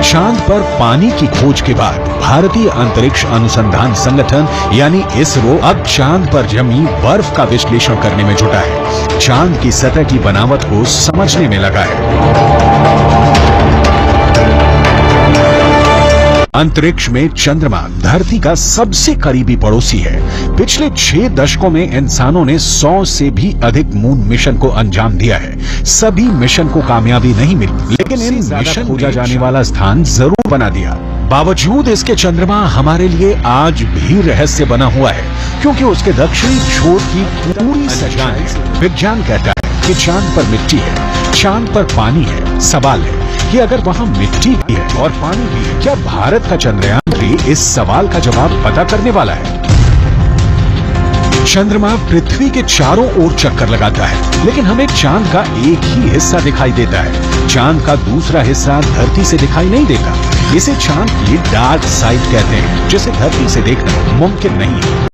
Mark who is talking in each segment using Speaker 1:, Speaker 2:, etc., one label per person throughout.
Speaker 1: चांद पर पानी की खोज के बाद भारतीय अंतरिक्ष अनुसंधान संगठन यानी इसरो अब चांद पर जमी बर्फ का विश्लेषण करने में जुटा है। चांद की सतह की बनावट को समझने में लगा है। अंतरिक्ष में चंद्रमा धरती का सबसे करीबी पड़ोसी है। पिछले 6 दशकों में इंसानों ने 100 से भी अधिक मून मिशन को अंजाम दिया है। सभी मिशन को कामयाबी नहीं मिली, लेकिन इन मिशन खोजा जाने वाला स्थान जरूर बना दिया। बावजूद इसके चंद्रमा हमारे लिए आज भी रहस्य बना हुआ है, क्योंकि उसके दक्षिणी छोर की पूरी सच्चाई विज्ञान कहता है कि चांद पर मिट्टी है, चांद पर पानी है। सवाल है कि अगर वहाँ मिट्टी भी है और पानी भी है, क्या भारत का चंद्रयान भी इस सवाल का जवाब पता करने वाला है? चंद्रमा पृथ्वी के चारों ओर चक्कर लगाता है, लेकिन हमें चांद का एक ही हिस्सा दिखाई देता है। चांद का दूसरा हिस्सा धरती से दिखाई नहीं देता। इसे चांद की डार्क साइड कहते हैं, जिसे धरती से देखना मुमकिन नहीं है।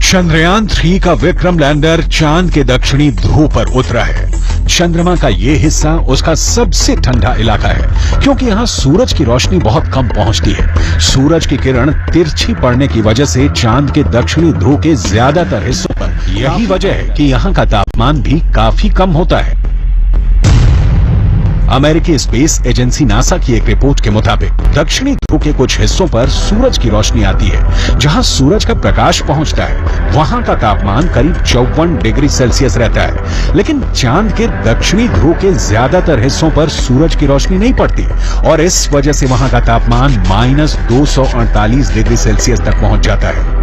Speaker 1: चंद्रयान 3 का विक्रम लैंडर चांद के दक्षिणी ध्रुव पर उतरा है। चंद्रमा का ये हिस्सा उसका सबसे ठंडा इलाका है, क्योंकि यहाँ सूरज की रोशनी बहुत कम पहुँचती है। सूरज की किरण तिरछी पड़ने की वजह से चांद के दक्षिणी ध्रुव के ज्यादातर हिस्सों पर यही वजह है कि यहाँ का तापमान भी काफी कम होता है। अमेरिकी स्पेस एजेंसी नासा की एक रिपोर्ट के मुताबिक दक्षिणी ध्रुव के कुछ हिस्सों पर सूरज की रोशनी आती है। जहां सूरज का प्रकाश पहुंचता है, वहां का तापमान करीब 54 डिग्री सेल्सियस रहता है। लेकिन चांद के दक्षिणी ध्रुव के ज्यादातर हिस्सों पर सूरज की रोशनी नहीं पड़ती और इस वजह से वहां का तापमान -248 डिग्री सेल्सियस तक पहुंच जाता है।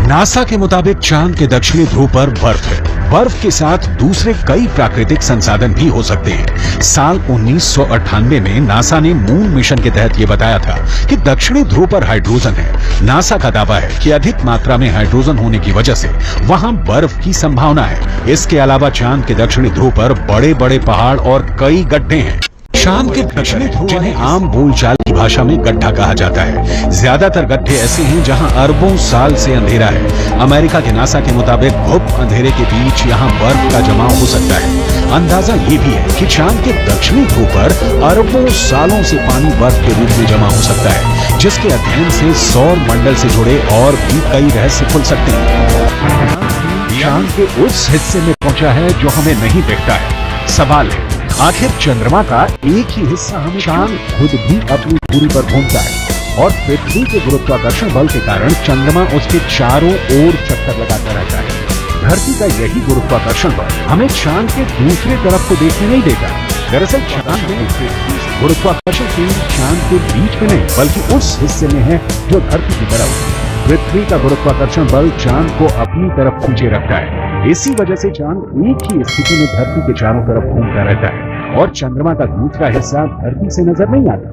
Speaker 1: नासा के मुताबिक चांद के दक्षिणी ध्रुव पर बर्फ है। बर्फ के साथ दूसरे कई प्राकृतिक संसाधन भी हो सकते हैं। साल 1998 में नासा ने मून मिशन के तहत ये बताया था कि दक्षिणी ध्रुव पर हाइड्रोजन है। नासा का दावा है कि अधिक मात्रा में हाइड्रोजन होने की वजह से वहां बर्फ की संभावना है। इसके अलावा चांद के दक्षिणी ध्रुव पर बड़े बड़े पहाड़ और कई गड्ढे हैं। चांद के दक्षिणी ध्रुव जिन्हें आम बोलचाल की भाषा में गड्ढा कहा जाता है। ज्यादातर गड्ढे ऐसे हैं जहां अरबों साल से अंधेरा है। अमेरिका के नासा के मुताबिक गुप्त अंधेरे के बीच यहां बर्फ का जमाव हो सकता है। अंदाजा ये भी है कि चांद के दक्षिणी ध्रुव पर अरबों सालों से पानी बर्फ के रूप में जमा हो सकता है, जिसके अध्ययन से सौर मंडल से जुड़े और भी कई रहस्य खुल सकते हैं। चांद के उस हिस्से में पहुंचा है जो हमें नहीं दिखता है। सवाल है, आखिर चंद्रमा का एक ही हिस्सा हमें चांद खुद भी अपनी दूरी पर घूमता है और पृथ्वी के गुरुत्वाकर्षण बल के कारण चंद्रमा उसके चारों ओर चक्कर लगाता रहता है। धरती का यही गुरुत्वाकर्षण बल हमें चांद के दूसरे तरफ को देखने नहीं देता। दरअसल चांद में गुरुत्वाकर्षण केंद्र चांद के बीच में नहीं, बल्कि उस हिस्से में है जो धरती की तरफ है। पृथ्वी का गुरुत्वाकर्षण बल चांद को अपनी तरफ खींचे रखता है। इसी वजह से चांद एक ही स्थिति में धरती के चारों तरफ घूमता रहता है और चंद्रमा का दूसरा हिस्सा धरती से नजर नहीं आता।